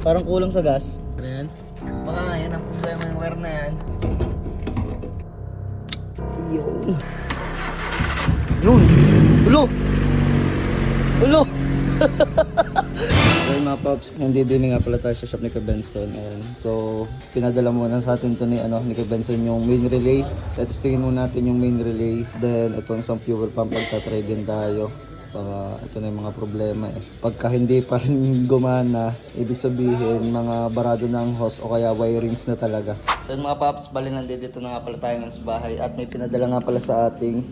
Parang kulang sa gas. Ano yan? Baka nga yan ang problema yung wire na yan. Yun. Yun. Ulo. Ulo. Okay mga Pops, hindi din nga pala tayo sa shop ni Kuya Benson. Ayan. So, pinadala muna sa atin to ni Kuya Benson yung main relay. Testingin muna natin yung main relay. Then, ito ang isang fuel pump. Pagka-trade din tayo. Para ito na yung mga problema eh. Pagka hindi pa rin gumana, ibig sabihin mga barado ng hose o kaya wirings na talaga. So mga Pops, bali nandito na nga pala tayo ng sa bahay at may pinadala nga pala sa ating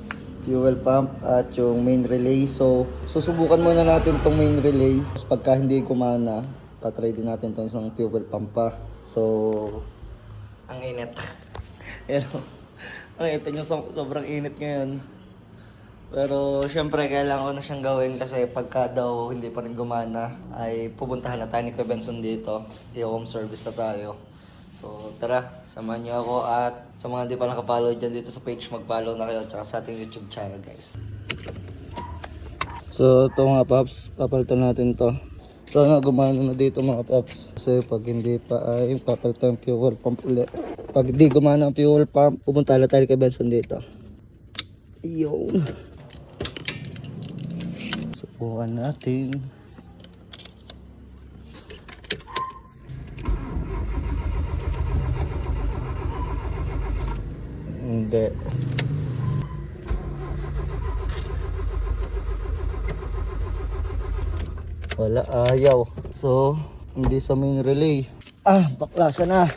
fuel pump at yung main relay. So susubukan muna natin tong main relay. Tapos pagka hindi gumana, tatry din natin tong isang fuel pump pa. So ang init. Yan. Ang init nyo, sobrang init ngayon. Pero syempre kailangan ko na siyang gawin kasi pagka daw hindi pa rin gumana ay pupuntahan na tayo ni Kuya Benson dito. I-home service na tayo. So tara, samahan niyo ako at sa mga hindi pa nakapollow dyan dito sa page, mag-follow na kayo at sa ating YouTube channel guys. So ito mga Pops, papalitan natin to. Sana gumana na dito mga Pops. Kasi pag hindi pa ay papalitan yung fuel pump ulit. Pag hindi gumana ang fuel pump, pupunta na tayo ni Kuya Benson dito. Yun. Subukan natin. Hindi. Wala, ayaw. So, hindi sa main relay. Ah, baklasa na.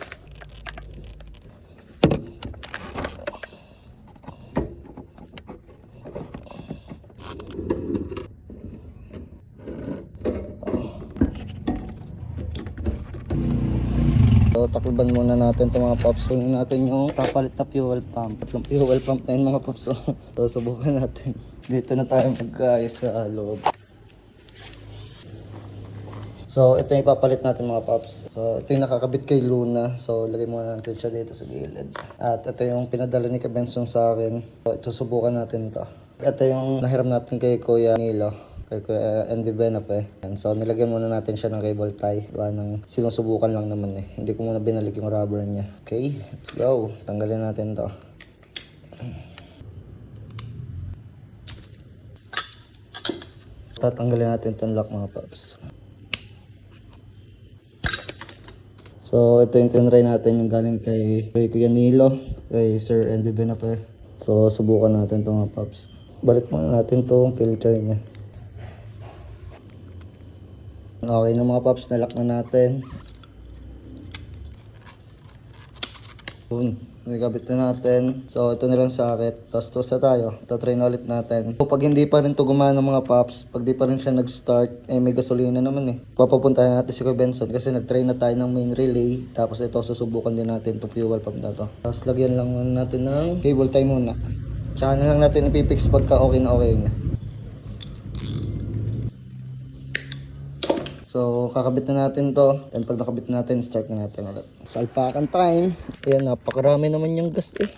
So, takliban muna natin itong mga Pops. Kunin natin yung papalit na fuel pump. At yung fuel pump na yun mga Pops. So, subukan natin. Dito na tayo magkaayos sa loob. So, ito yung ipapalit natin mga Pops. So, ito yung nakakabit kay Luna. So, lagay muna natin siya dito sa gilid. At ito yung pinadala ni Kuya Benson sa akin. So, ito subukan natin to. Ito yung nahiram natin kay Kuya Nilo. Kay Kuya NB Benafe. So, nilagyan muna natin siya ng cable tie. Gawa ng sinusubukan lang naman eh. Hindi ko muna binalik yung rubber niya. Okay, let's go. Tanggalin natin to. Tatanggalin natin itong lock mga Pops. So, ito yung tinry natin yung galing kay Kuya Nilo, kay Sir NB Benafe. So, subukan natin ito mga Pops. Balik muna natin itong filter niya. Okay na mga Pops, nalock na natin. Yun, nagkabit na natin. So ito na lang sakit. Tapos toss na tayo. Ito try na ulit natin. So, pag hindi pa rin ito gumana mga Pops, pag di pa rin siya nag-start, eh may gasolina naman eh. Papapuntahan natin si Kuya Benson kasi nag-try na tayo ng main relay. Tapos ito susubukan din natin itong fuel pump na to. Tapos lagyan lang natin ng cable tie muna. Tsaka na lang natin ipipix pagka okay na okay na. So, kakabit na natin to. And pag nakabit na natin, start na natin ulit. Salpakan time. Ayan, napakarami naman yung gas eh.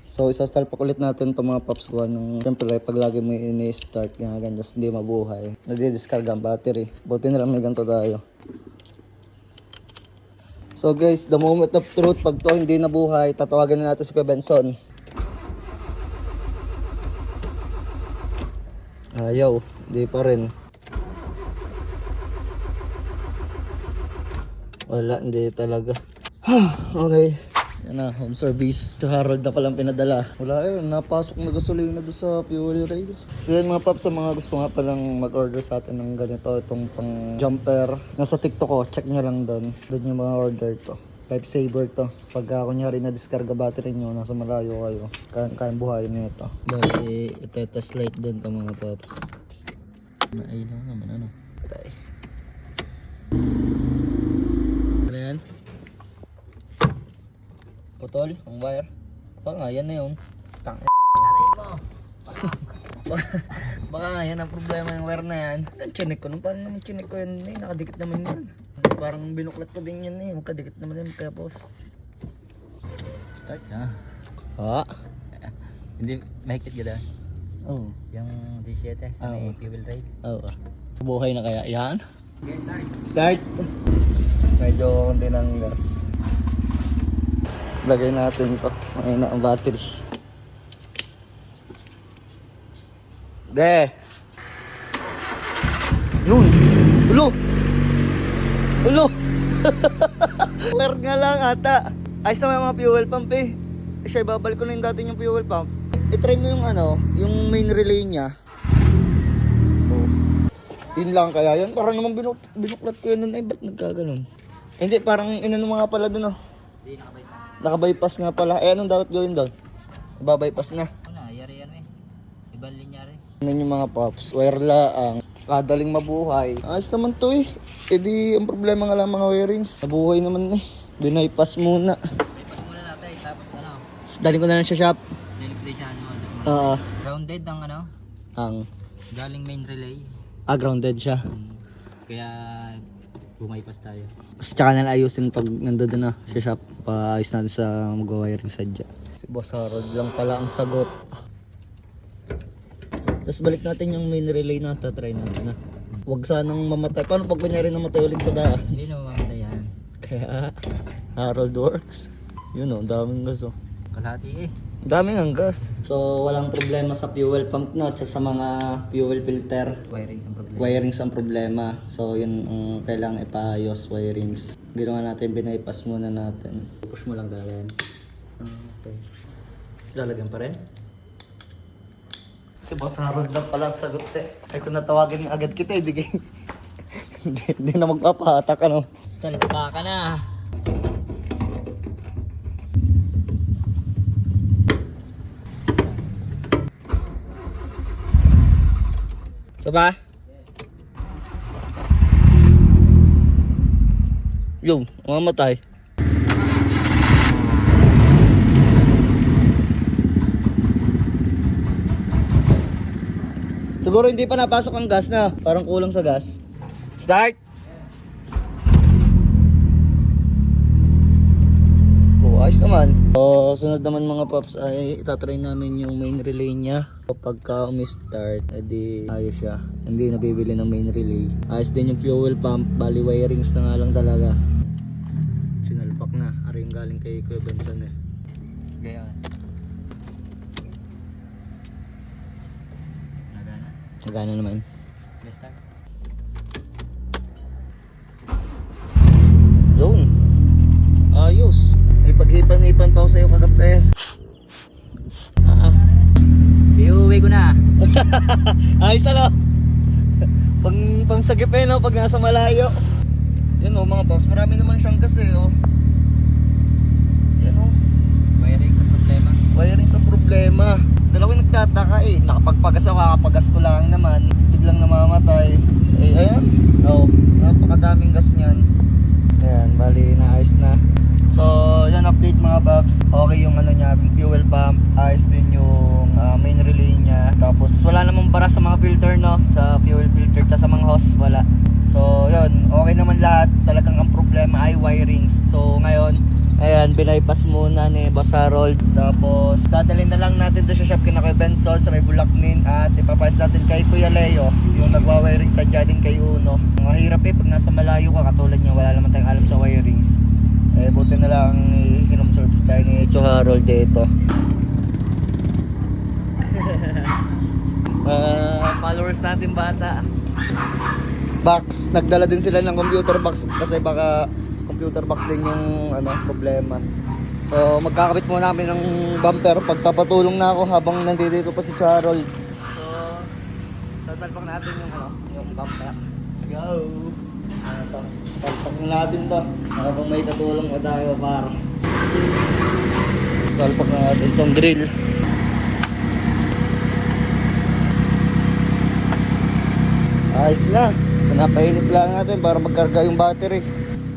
So, isasalpak ulit natin itong mga Pops ko. Siyempre, pag lagi mo ini-start, ganyan, just hindi mabuhay. Nadi-discarga ang battery. Buti na lang may ganito tayo. So guys, the moment of truth, pag to hindi nabuhay, tatawagan na natin si Kuya Benson. Ayaw, hindi pa rin. Wala, hindi talaga. Okay. Yan na, home service. To Harold na palang pinadala. Wala yun, napasok na gasolina doon sa fuel rail. So yan mga Pops, sa mga gusto nga palang mag-order sa atin ng ganito, itong pang jumper. Nasa TikTok ko, check nyo lang doon. Doon yung mga order to. Lifesaver to. Pagka kunyari na discarga battery nyo, nasa malayo kayo, kayang buhayin nyo ito. Bali, ito test light doon to mga Pops. Mailaw naman, ano? Patay. Ano yan? Putol, ang wire. Baka nga, yan na yun. Tang mo. Baka nga, yan ang problema yung wire na yan. Chinik ko. Paano naman chinik ko yun? Nakadikit naman yan. parang binuklat ko din yan eh. Magkadikit naman yan, kaya boss. Start na. Ha? Hindi, mahigpit gila. Oo. Yung 17 sa may fuel rail. Oo. Buhay na kaya yan? Okay, start. Start! Medyo konti ng gas. Lagay natin to. Mahina ang battery. De! Yun! Ulo! Ulo! Wire nga lang ata. Ayos naman yung mga fuel pump eh. Siya, ibabalik ko na yung dati yung fuel pump. I-try mo yung ano, yung main relay niya. Oh. Yun lang kaya yun. Parang naman binuklat ko yun nun. Ay, ba't nagkaganon? Hindi, parang inano mga pala dun oh. Hindi, nakabypass. Nakabypass nga pala. Eh, anong dapat gawin doon? Ibabypass na. Ano, yari yan eh. Ibang linyari. Ano yung mga pops? Wire laang. Kadaling mabuhay. Ayos naman to eh. E di, ang problema nga lang mga wirings. Nabuhay naman eh. Binaypass muna. Bypass muna natin, tapos ano, Daling ko na lang sa shop. celebration mo. Grounded ang ano, Ang galing main relay. grounded siya. Kaya bumaypas tayo. Tsaka na lang ayusin pag nandun na sa shop. Paayos natin sa mag-wiring sadya. Si Boss Harold lang pala ang sagot. Tapos balik natin yung main relay na. Tatry natin na. Huwag sanang mamatay. Paano pag kunyari namatay ulit sa daan? Hindi na mamamatay yan. Kaya Harold works. Yun o, daming gas o. Kalahati eh. Daming ang gas. So walang problema sa fuel pump na at sa mga fuel filter. Wiring sa problema. Wirings ang problema. So yun ang kailangan ipaayos, wirings. Ginawa natin, binaypass muna natin. Push mo lang talaga yan. Okay. Lalagyan pa rin? Si Boss Harold lang pala ang sagot eh. Ay kung natawagin agad kita, hindi na magpapahatak ano. Salpa ka na. So ba? Yung, mamatay. Siguro hindi pa napasok ang gas na. Parang kulang sa gas. Start! Oh, ayos naman. So, sunod naman mga paps ay itatry namin yung main relay niya. Pagka umi-start, edi ayos siya. Hindi nabibili ng main relay. Ayos din yung fuel pump. Bali wirings na nga lang talaga. Sinalpak na. Ari yung galing kay Kuya Benson eh. Gaya. Nagana. Nagana naman. Let's start. Yun. Ayos. May paghipan-hipan pa ako sa'yo kagabi. Iuwi ko na. Ayos ano? Pang sagip eh no, pag nasa malayo. Yan o mga boss, marami naman siyang gas eh oh. Yan o. Wiring sa problema. Wiring sa problema. Dalawang nagtataka eh. Nakapagpagas ako, kakapagas ko lang naman. Biglang namamatay. Eh ayan. Oh, napakadaming gas niyan. Ayan, bali naayos na. So, yan update mga babs. Okay yung ano niya, yung fuel pump. Ayos din yung main relay niya. Tapos wala namang bara sa mga filter no, sa fuel filter ta sa mga hose, wala. So, yun, okay naman lahat. Talagang ang problema ay wirings. So, ngayon, ayan, binaypass muna ni Boss Harold. Tapos, dadalhin na lang natin to sa shop kina kay Benson sa may Bulacnin. At ipapayas natin kay Kuya Leo, yung nagwa-wiring sa din kay Uno. Mahirap eh, pag nasa malayo ka, katulad niya, wala naman tayong alam sa wirings. Eh, buti na lang hinom service tayo ni Cho Harold dito. Followers natin bata. Box, nagdala din sila ng computer box kasi baka computer box din yung ano, problema. So magkakabit muna namin ng bumper. Pagpapatulong na ako habang nandito pa si Harold. So sasalpak natin yung ano, yung bumper. Let's go. Ano to? Salpak natin to habang may katulong pa tayo para. Salpak na natin tong grill. Ayos na. Pinapainit lang natin para magkarga yung battery.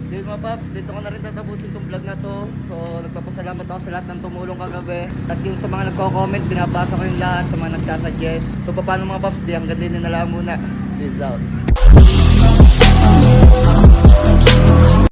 Dito mga paps, dito ko na rin tatapusin tong vlog na to. So nagpapasalamat ako sa lahat ng tumulong kagabi. At yung sa mga nagko-comment, binabasa ko yung lahat. Sa mga nagsasuggest. So paano mga paps, di hanggang din na lang muna. Peace out.